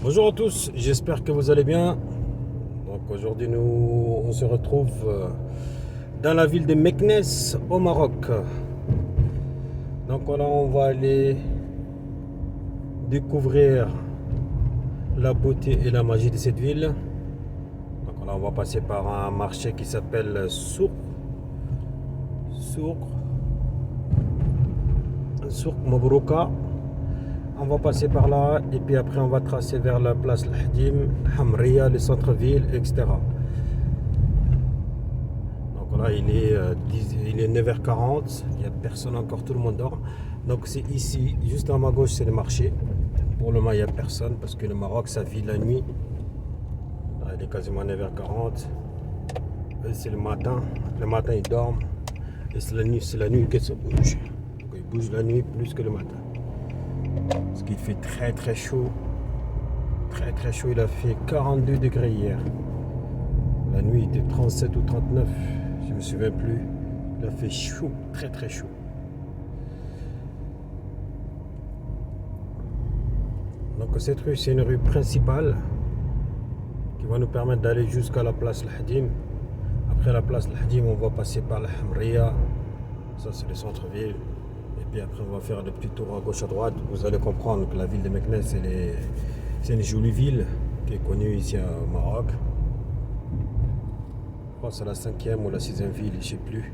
Bonjour à tous, j'espère que vous allez bien. Donc aujourd'hui on se retrouve dans la ville de Meknès au Maroc. Donc là on va aller découvrir la beauté et la magie de cette ville. Donc là on va passer par un marché qui s'appelle Souk Mabrouka. On va passer par là et puis après on va tracer vers la place Al-Hadim, Hamria, le centre-ville, etc. Donc là il est 9h40, il n'y a personne encore, tout le monde dort. Donc c'est ici, juste à ma gauche c'est le marché. Pour le moment il n'y a personne parce que le Maroc ça vit la nuit. Là, il est quasiment 9h40. C'est le matin ils dorment. Et c'est la nuit que ça bouge. Donc, il bouge la nuit plus que le matin. Parce qu'il fait très très chaud. Très très chaud, il a fait 42 degrés hier. La nuit il était 37 ou 39, je ne me souviens plus. Il a fait chaud, très très chaud. Donc cette rue c'est une rue principale qui va nous permettre d'aller jusqu'à la place Al-Hadim. Après la place Al-Hadim on va passer par la Hamria. Ça c'est le centre-ville. Et puis après on va faire des petits tours à gauche à droite. Vous allez comprendre que la ville de Meknès c'est une jolie ville qui est connue ici au Maroc. Je pense à la 5e ou la 6e ville, je ne sais plus.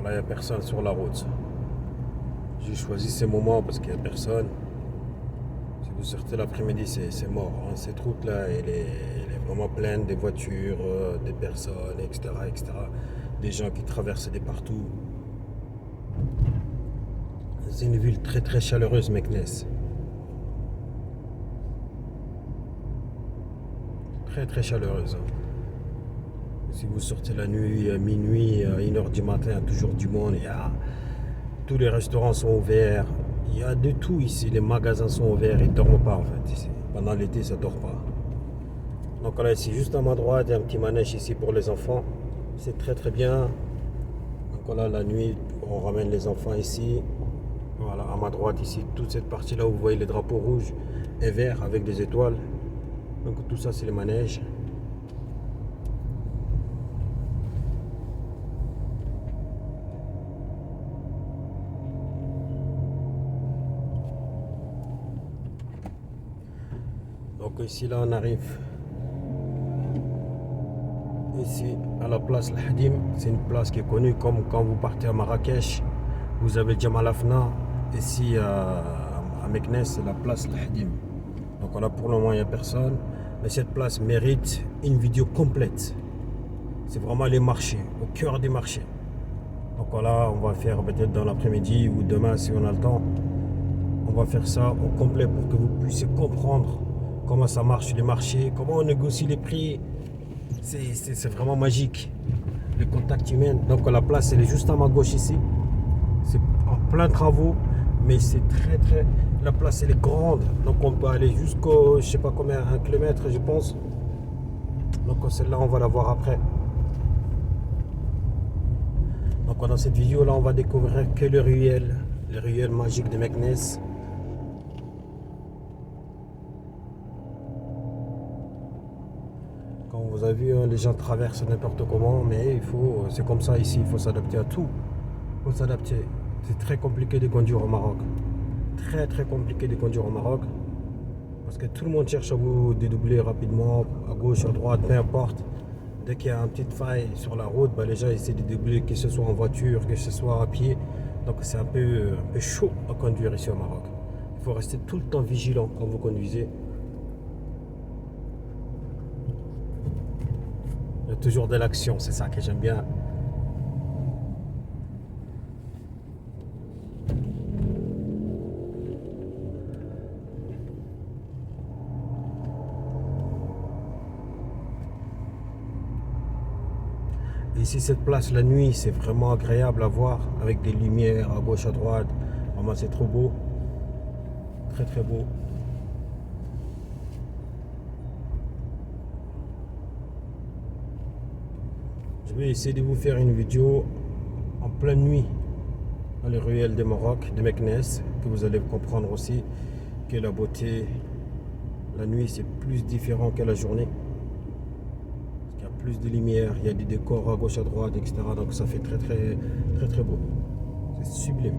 Là, il n'y a personne sur la route. J'ai choisi ces moments parce qu'il n'y a personne. Si vous sortez l'après-midi, c'est mort. Hein. Cette route-là, elle est vraiment pleine des voitures, des personnes, etc., etc. Des gens qui traversent de partout. C'est une ville très très chaleureuse, Meknès. Très très chaleureuse. Si vous sortez la nuit, à minuit, à 1h du matin, il y a toujours du monde. Tous les restaurants sont ouverts. Il y a de tout ici. Les magasins sont ouverts. Ils ne dorment pas en fait. Ici. Pendant l'été, ça ne dort pas. Donc là, ici, juste à ma droite, il y a un petit manège ici pour les enfants. C'est très très bien. Donc là, la nuit, on ramène les enfants ici. Voilà, à ma droite ici, toute cette partie-là où vous voyez les drapeaux rouges et verts avec des étoiles. Donc tout ça, c'est les manèges. Donc ici, là, on arrive ici à la place Al-Hadim. C'est une place qui est connue comme quand vous partez à Marrakech. Vous avez Jemaa el-Fna. Ici à Meknès, c'est la place Al-Hadim. Donc là, pour le moment, il n'y a personne. Mais cette place mérite une vidéo complète. C'est vraiment les marchés, au cœur des marchés. Donc voilà, on va faire peut-être dans l'après-midi ou demain si on a le temps. On va faire ça au complet pour que vous puissiez comprendre comment ça marche les marchés, comment on négocie les prix. C'est vraiment magique. Le contact humain. Donc la place, elle est juste à ma gauche ici. C'est en plein travaux, mais c'est très très... La place, elle est grande. Donc on peut aller jusqu'au, je sais pas combien, 1 km, je pense. Donc celle-là, on va la voir après. Donc dans cette vidéo là on va découvrir que le ruelle magique de Meknès. Comme vous avez vu, les gens traversent n'importe comment, mais c'est comme ça ici, il faut s'adapter à tout. Il faut s'adapter. C'est très compliqué de conduire au Maroc. Très très compliqué de conduire au Maroc. Parce que tout le monde cherche à vous dédoubler rapidement, à gauche, à droite, peu importe. Dès qu'il y a une petite faille sur la route, les gens essaient de dédoubler, que ce soit en voiture, que ce soit à pied. Donc c'est un peu chaud à conduire ici au Maroc. Il faut rester tout le temps vigilant quand vous conduisez. Il y a toujours de l'action, c'est ça que j'aime bien. Et ici, cette place, la nuit, c'est vraiment agréable à voir avec des lumières à gauche, à droite. Vraiment, c'est trop beau. Très, très beau. vais essayer de vous faire une vidéo en pleine nuit dans les ruelles du Maroc, de Meknès, que vous allez comprendre aussi que la beauté, la nuit c'est plus différent que la journée. Il y a plus de lumière, il y a des décors à gauche, à droite, etc. Donc ça fait très beau. C'est sublime.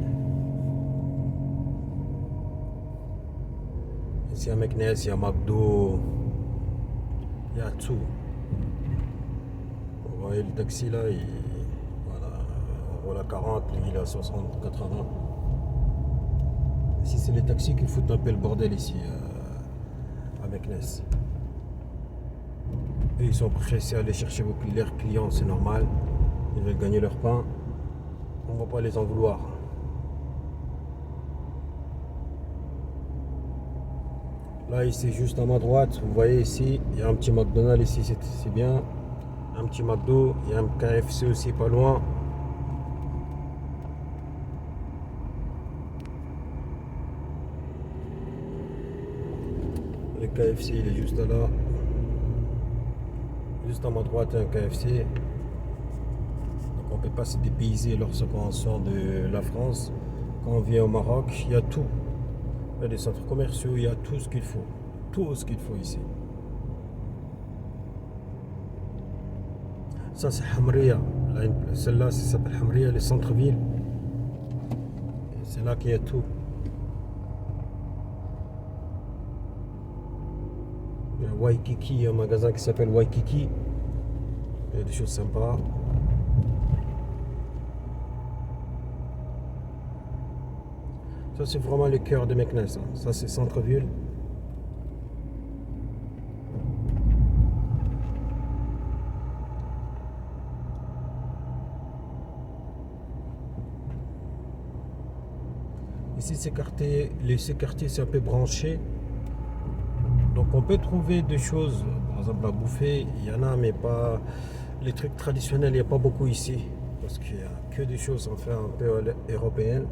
Ici à Meknès, il y a McDo, il y a tout. Vous voyez le taxi là, voilà, on roule à 40, lui il est à 60, 80. Ici c'est les taxis qui foutent un peu le bordel ici à Meknès. Et ils sont pressés à aller chercher leurs clients, c'est normal. Ils veulent gagner leur pain. On ne va pas les en vouloir. Là ici juste à ma droite, vous voyez ici, il y a un petit McDonald's ici, c'est bien. Un petit McDo, il y a un KFC aussi pas loin. Le KFC il est juste là. Juste à ma droite un KFC. Donc on ne peut pas se dépayser lorsqu'on sort de la France. Quand on vient au Maroc, il y a tout. Il y a des centres commerciaux, il y a tout ce qu'il faut. Tout ce qu'il faut ici. Ça c'est Hamria. Celle-là ça s'appelle Hamria, les centres-villes. C'est là qu'il y a tout. Il y a Waikiki, il y a un magasin qui s'appelle Waikiki. Il y a des choses sympas. Ça c'est vraiment le cœur de Meknès. Hein. Ça c'est centre-ville. Ici ces quartiers c'est un peu branché. Donc on peut trouver des choses, par exemple à bouffer, il y en a mais pas les trucs traditionnels, il n'y a pas beaucoup ici. Parce qu'il n'y a que des choses en fait un peu européennes.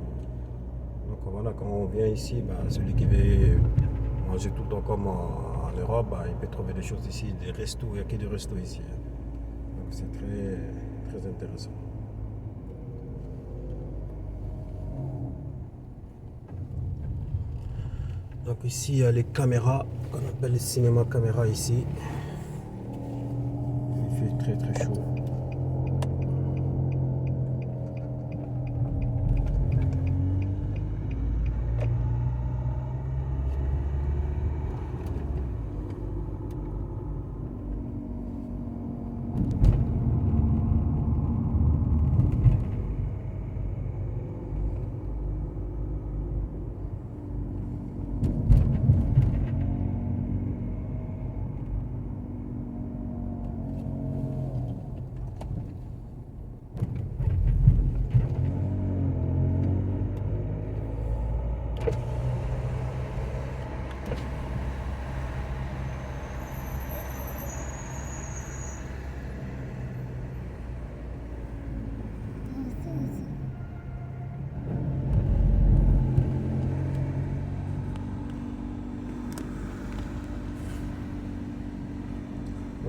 Donc voilà, quand on vient ici, celui qui veut manger tout le temps comme en Europe, il peut trouver des choses ici, des restos, il n'y a que des restos ici. Donc c'est très intéressant. Donc ici il y a les caméras, qu'on appelle les cinéma caméras ici. Il fait très chaud.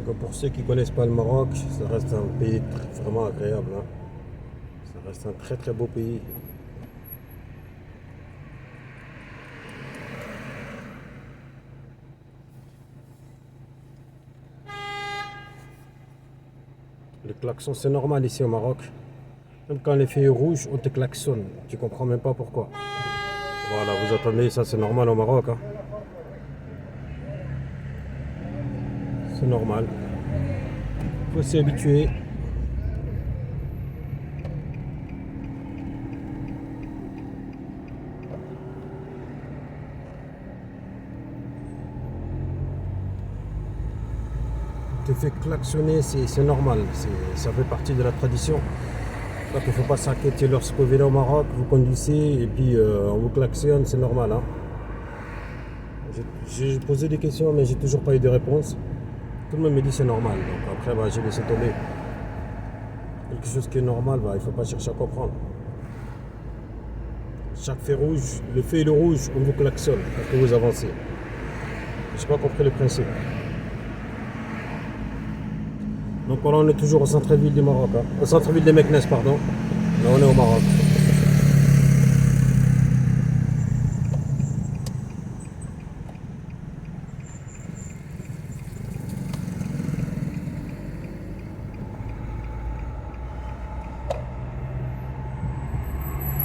Donc pour ceux qui ne connaissent pas le Maroc, ça reste un pays vraiment agréable. Hein. Ça reste un très beau pays. Le klaxon c'est normal ici au Maroc. Même quand les feux rouges, on te klaxonne. Tu comprends même pas pourquoi. Voilà, vous attendez, ça c'est normal au Maroc. Hein. C'est normal. Il faut s'y habituer. Te fait klaxonner, c'est normal. Ça fait partie de la tradition. Donc il ne faut pas s'inquiéter lorsque vous venez au Maroc, vous conduisez et puis on vous klaxonne, c'est normal. Hein. J'ai posé des questions mais j'ai toujours pas eu de réponse. Tout le monde me dit c'est normal, donc après j'ai laissé tomber. Quelque chose qui est normal, il ne faut pas chercher à comprendre. Chaque feu rouge, le feu et le rouge, on vous klaxonne pour que vous avancez. Je n'ai pas compris le principe. Donc là, on est toujours au centre-ville du Maroc, hein. Au centre-ville de Meknès, pardon. Là, on est au Maroc.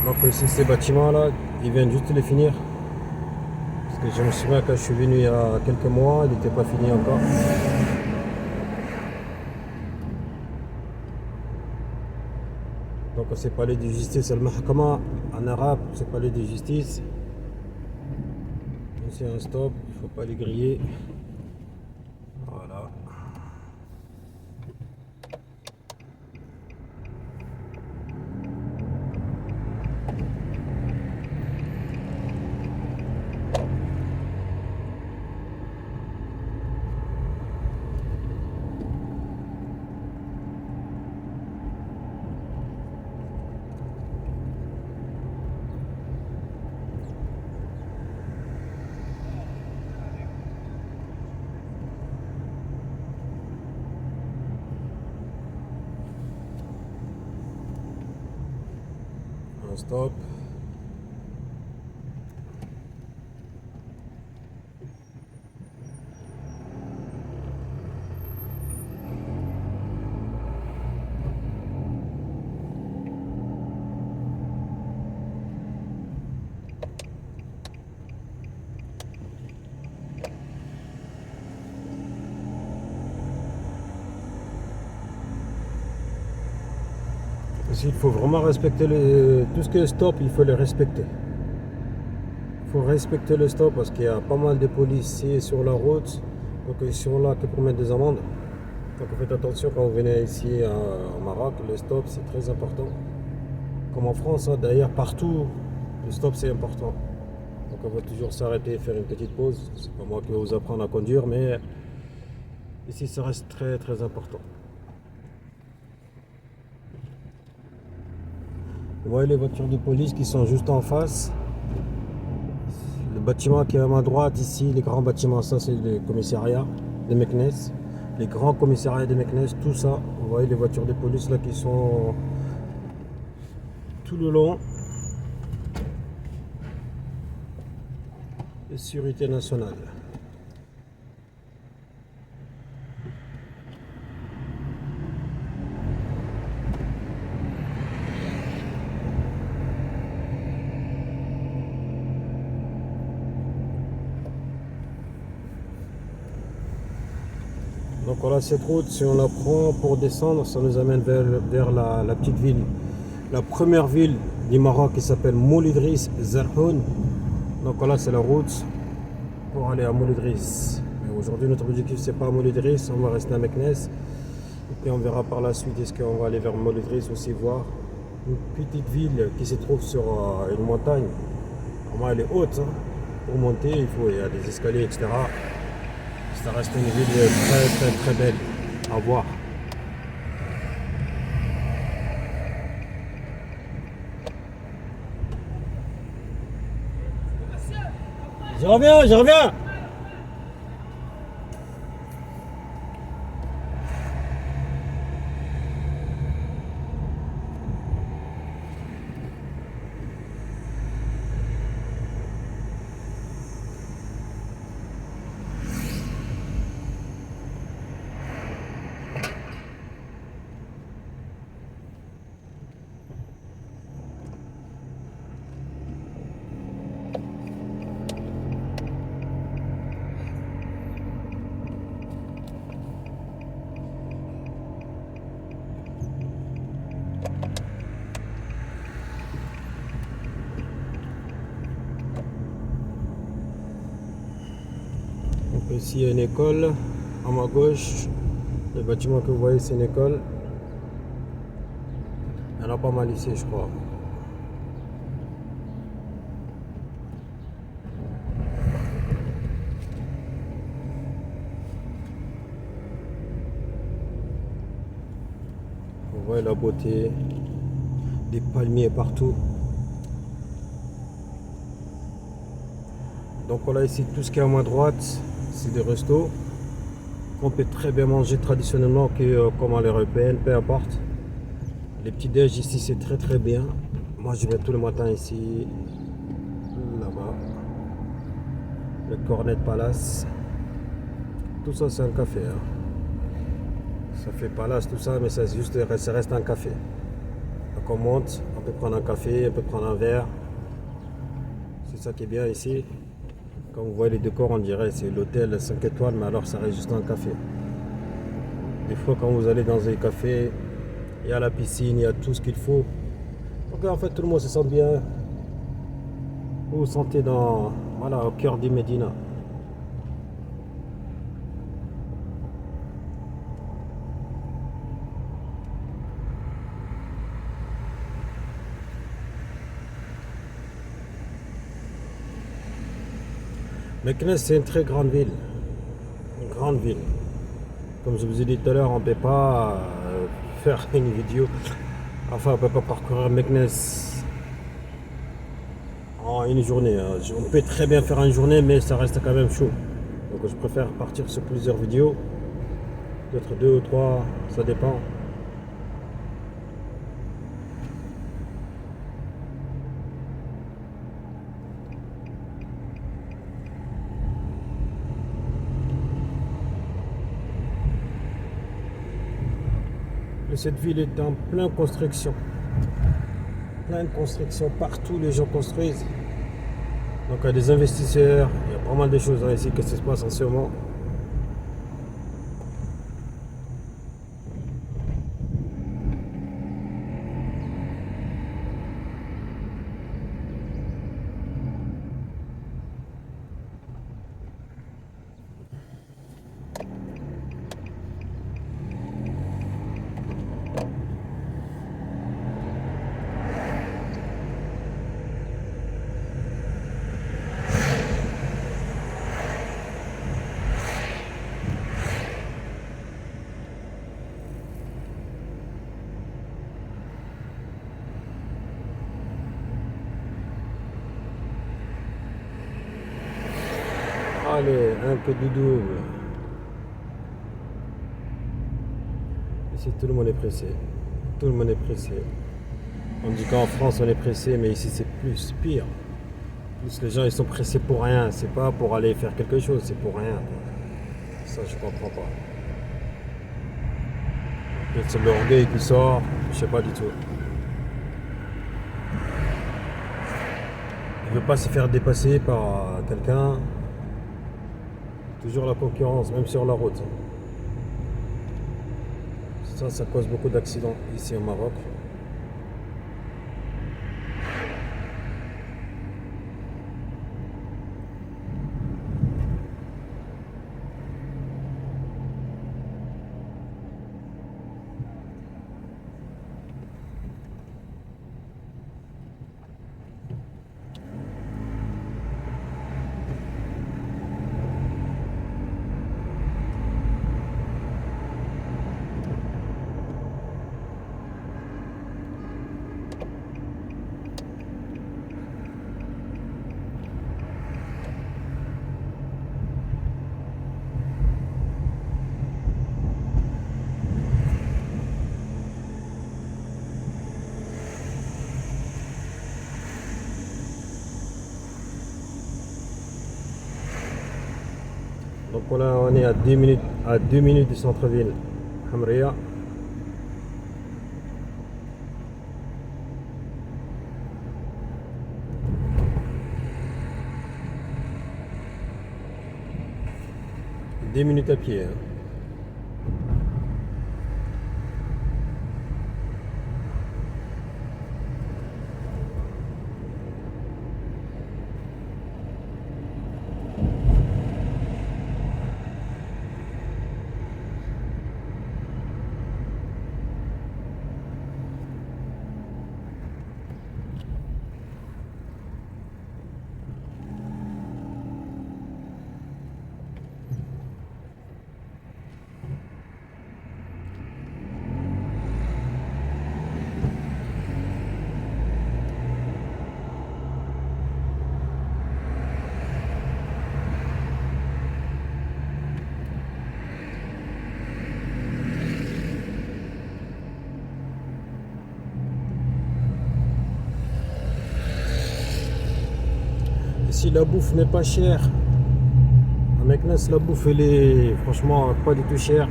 Donc ici, ces bâtiments-là, ils viennent juste de les finir. Parce que je me souviens quand je suis venu il y a quelques mois, il n'était pas fini encore. Donc c'est palais de justice, al-Mahkama en arabe, c'est palais de justice. C'est un stop, il ne faut pas les griller. Voilà. Un stop. Ici, il faut vraiment respecter tout ce qui est stop, il faut le respecter. Il faut respecter le stop parce qu'il y a pas mal de policiers sur la route. Donc ils sont là que pour mettre des amendes. Donc faites attention quand vous venez ici au Maroc, le stop c'est très important. Comme en France, hein, d'ailleurs partout, le stop c'est important. Donc on va toujours s'arrêter et faire une petite pause. C'est pas moi qui vais vous apprendre à conduire, mais ici ça reste très très important. Vous voyez les voitures de police qui sont juste en face. Le bâtiment qui est à ma droite ici, les grands bâtiments, ça c'est le commissariat de Meknès. Les grands commissariats de Meknès, tout ça. Vous voyez les voitures de police là qui sont tout le long. De sécurité nationale. Donc voilà, cette route, si on la prend pour descendre, ça nous amène vers la petite ville. La première ville du Maroc qui s'appelle Moul Idriss Zarhoun. Donc voilà, c'est la route pour aller à Moul Idriss. Mais aujourd'hui, notre objectif, c'est pas Moul Idriss, on va rester à Meknès. Et puis on verra par la suite, est-ce qu'on va aller vers Moul Idriss aussi voir une petite ville qui se trouve sur une montagne. Vraiment, elle est haute, hein. Pour monter, il y a des escaliers, etc. Ça reste une ville très très très belle à voir. Je reviens, je reviens. Donc ici il y a une école à ma gauche. Le bâtiment que vous voyez c'est une école. Il y en a pas mal ici je crois. Vous voyez la beauté des palmiers partout. Donc voilà ici tout ce qui est à ma droite c'est des restos. qu'on peut très bien manger traditionnellement comme à l'européenne, peu importe. Les petits déj ici c'est très très bien. Moi je viens tous les matins ici, là-bas, le Cornet Palace. Tout ça c'est un café. Hein. Ça fait Palace tout ça, mais ça reste un café. Donc on monte, on peut prendre un café, on peut prendre un verre. C'est ça qui est bien ici. Quand vous voyez les décors, on dirait c'est l'hôtel 5 étoiles, mais alors ça reste juste un café. Des fois, quand vous allez dans un café, il y a la piscine, il y a tout ce qu'il faut. Donc en fait, tout le monde se sent bien. Vous vous sentez voilà, au cœur du Médina. Meknès, c'est une très grande ville. Une grande ville. Comme je vous ai dit tout à l'heure, on ne peut pas faire une vidéo. Enfin, on ne peut pas parcourir Meknès en une journée. Hein. On peut très bien faire une journée, mais ça reste quand même chaud. Donc je préfère partir sur plusieurs vidéos. Peut-être deux ou trois, ça dépend. Et cette ville est en pleine construction. Plein de construction partout, les gens construisent. Donc il y a des investisseurs, il y a pas mal de choses ici qui se passent en ce moment. Allez, un peu de double. Ici, tout le monde est pressé. Tout le monde est pressé. On dit qu'en France, on est pressé, mais ici, c'est plus pire. Plus les gens, ils sont pressés pour rien. C'est pas pour aller faire quelque chose, c'est pour rien. Ça, je comprends pas. Peut-être c'est l'orgueil qui sort, je sais pas du tout. Il veut pas se faire dépasser par quelqu'un. Toujours la concurrence, même sur la route. Ça cause beaucoup d'accidents ici au Maroc. Donc là, on est à 2 minutes du centre-ville, Hamria. Deux minutes à pied. Hein. Ici, la bouffe n'est pas chère. À Meknès, la bouffe, elle est franchement pas du tout chère.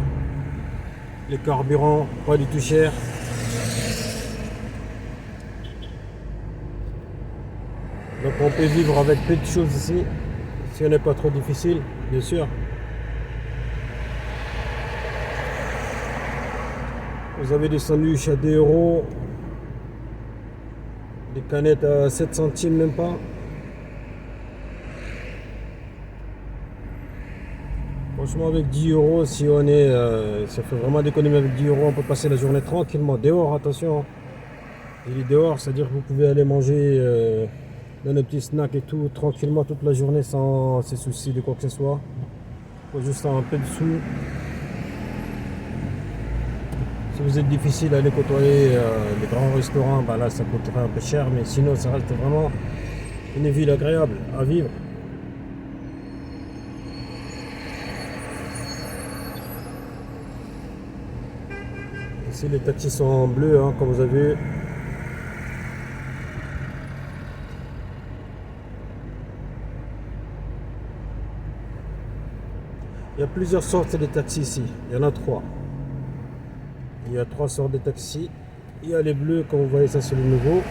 Les carburants, pas du tout chers. Donc on peut vivre avec peu de choses ici, si on n'est pas trop difficile, bien sûr. Vous avez des sandwichs à 2 euros, des canettes à 7 centimes même pas. Franchement, avec 10 euros, si on est, si on fait vraiment d'économie avec 10 euros, on peut passer la journée tranquillement. Dehors, attention. Il est dehors, c'est-à-dire que vous pouvez aller manger dans des petits snacks et tout, tranquillement toute la journée sans se soucier de quoi que ce soit. Il faut juste un peu de sous. Si vous êtes difficile à aller côtoyer les grands restaurants, bah là ça coûterait un peu cher, mais sinon ça reste vraiment une ville agréable à vivre. Ici les taxis sont bleus, hein, comme vous avez vu. Il y a plusieurs sortes de taxis ici, il y en a 3. Il y a 3 sortes de taxis. Il y a les bleus, comme vous voyez, ça c'est le nouveau.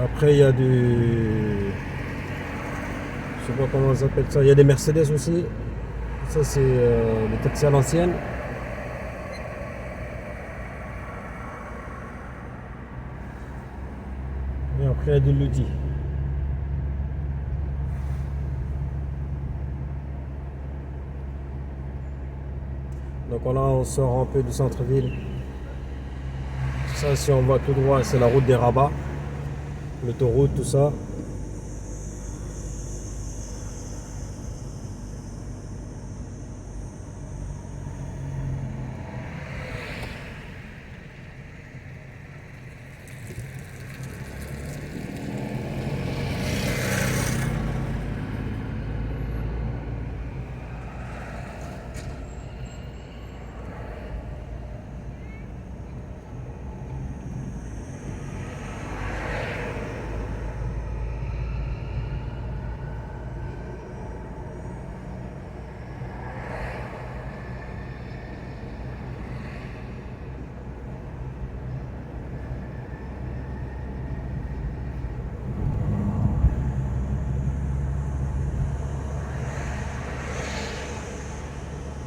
Après il y a je sais pas comment on appelle ça, il y a des Mercedes aussi. Ça c'est les taxis à l'ancienne. Et après il y a des Ludi. Donc là on sort un peu du centre-ville. Ça si on va tout droit c'est la route des Rabats. L'autoroute, tout ça.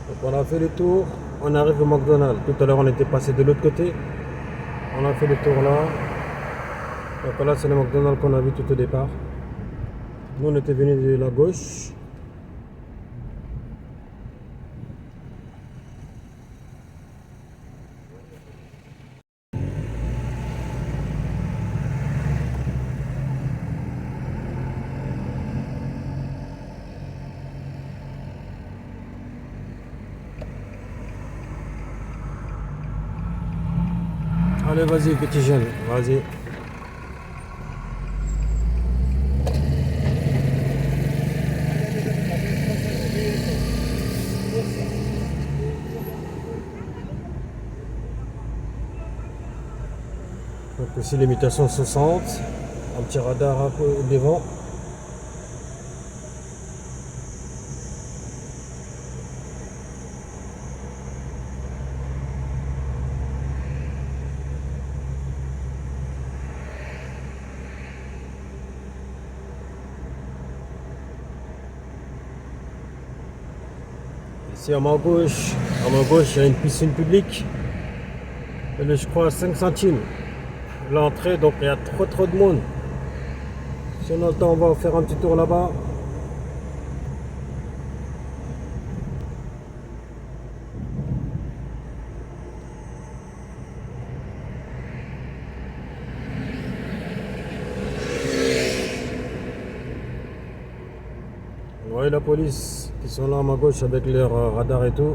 Donc on a fait le tour, on arrive au McDonald's. Tout à l'heure on était passé de l'autre côté. On a fait le tour là. Donc là c'est le McDonald's qu'on a vu tout au départ. Nous on était venus de la gauche. Allez vas-y petit jeune, vas-y. Donc ici limitation 60, un petit radar un peu devant. Ici à ma gauche, il y a une piscine publique. Elle est je crois à 5 centimes l'entrée, donc il y a trop de monde. Si on a le temps, on va faire un petit tour là-bas. Vous voyez la police qui sont là à ma gauche avec leur radar et tout.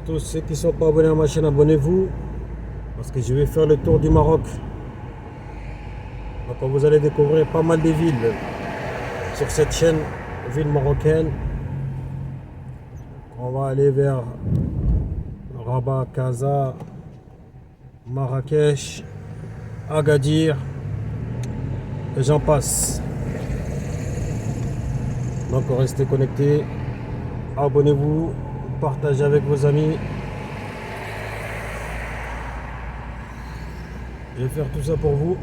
Tous ceux qui ne sont pas abonnés à ma chaîne, abonnez-vous. Parce que je vais faire le tour du Maroc. Donc vous allez découvrir pas mal de villes sur cette chaîne, villes marocaines. On va aller vers Rabat, Casa, Marrakech, Agadir, et j'en passe. Donc restez connectés, abonnez-vous, partagez avec vos amis. Je vais faire tout ça pour vous.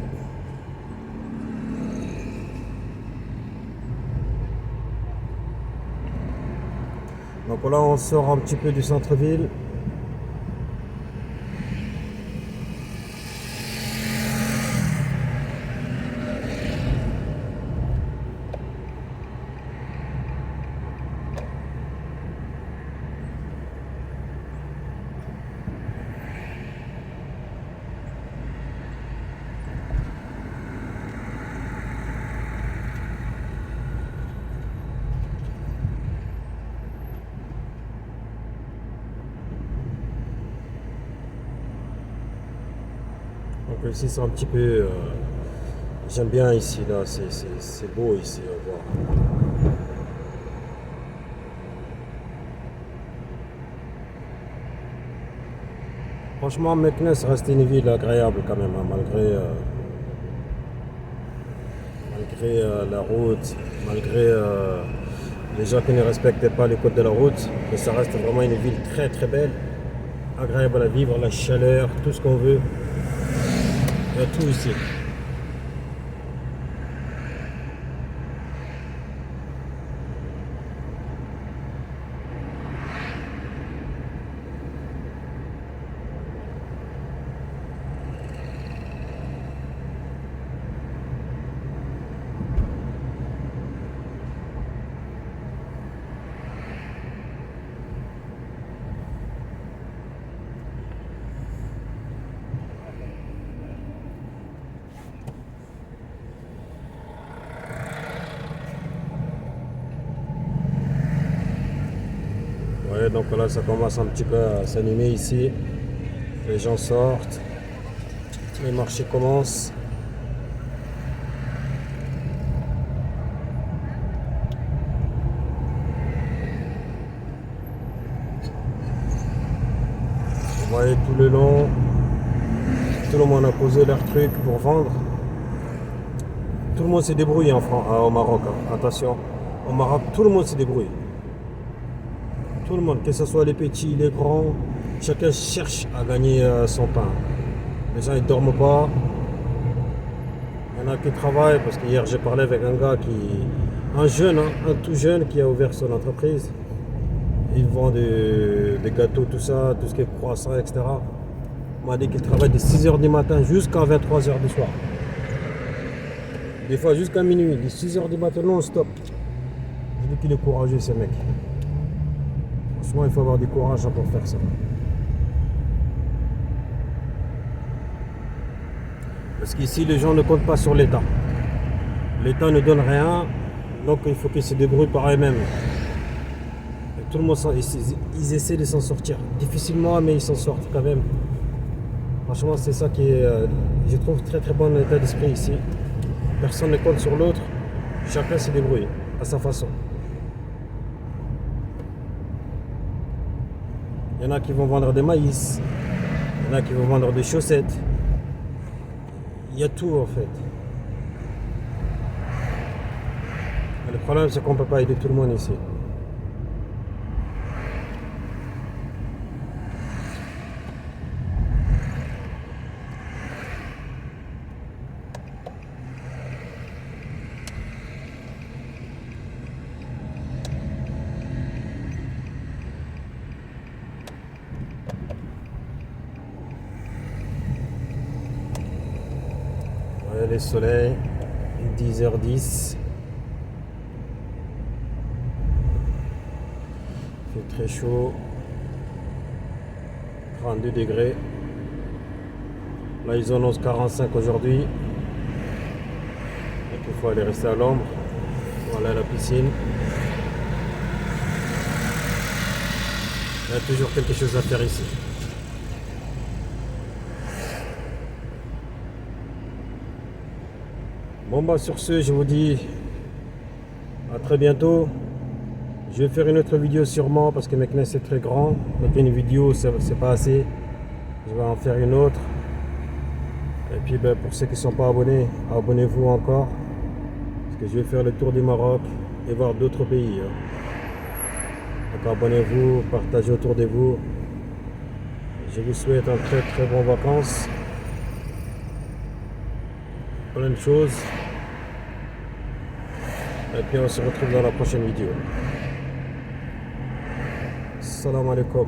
Donc là on sort un petit peu du centre-ville. Donc ici c'est un petit peu... j'aime bien ici, là, c'est beau ici à voir. Franchement, Meknès reste une ville agréable quand même, hein, malgré la route, malgré les gens qui ne respectent pas les codes de la route. Mais ça reste vraiment une ville très très belle, agréable à vivre, la chaleur, tout ce qu'on veut. Il y a tout ici. Ouais, donc là ça commence un petit peu à s'animer ici. Les gens sortent, les marchés commencent. Vous voyez tout le long, tout le monde a posé leurs trucs pour vendre. Tout le monde s'est débrouillé au Maroc, hein. Attention, au Maroc tout le monde s'est débrouillé. Tout le monde, que ce soit les petits, les grands, chacun cherche à gagner son pain. Les gens ils dorment pas. Il y en a qui travaillent parce que hier j'ai parlé avec un gars un jeune, hein, un tout jeune qui a ouvert son entreprise. Il vend des gâteaux, tout ça, tout ce qui est croissant, etc. Il m'a dit qu'il travaille de 6h du matin jusqu'à 23h du soir. Des fois jusqu'à minuit, de 6h du matin non-stop. Je dis qu'il est courageux ce mec. Franchement, il faut avoir du courage pour faire ça. Parce qu'ici, les gens ne comptent pas sur l'État. L'État ne donne rien, donc il faut qu'ils se débrouillent par eux-mêmes. Tout le monde, ils essaient de s'en sortir. Difficilement, mais ils s'en sortent quand même. Franchement, c'est ça qui est, je trouve, très très bon état d'esprit ici. Personne ne compte sur l'autre. Chacun se débrouille à sa façon. Il y en a qui vont vendre des maïs. Il y en a qui vont vendre des chaussettes. Il y a tout en fait. Mais le problème, c'est qu'on ne peut pas aider tout le monde ici. Le soleil, 10h10. Il fait très chaud. 32 degrés. Là, ils annoncent 45 aujourd'hui. Donc, il faut aller rester à l'ombre. Voilà la piscine. Il y a toujours quelque chose à faire ici. Bon bah sur ce, je vous dis à très bientôt. Je vais faire une autre vidéo sûrement parce que Meknès c'est très grand. Donc une vidéo c'est pas assez. Je vais en faire une autre. Et puis ben, pour ceux qui ne sont pas abonnés, abonnez-vous encore. Parce que je vais faire le tour du Maroc et voir d'autres pays. Donc abonnez-vous, partagez autour de vous. Je vous souhaite un très très bon vacances. Plein de choses. Et puis on se retrouve dans la prochaine vidéo. Salam alaikum.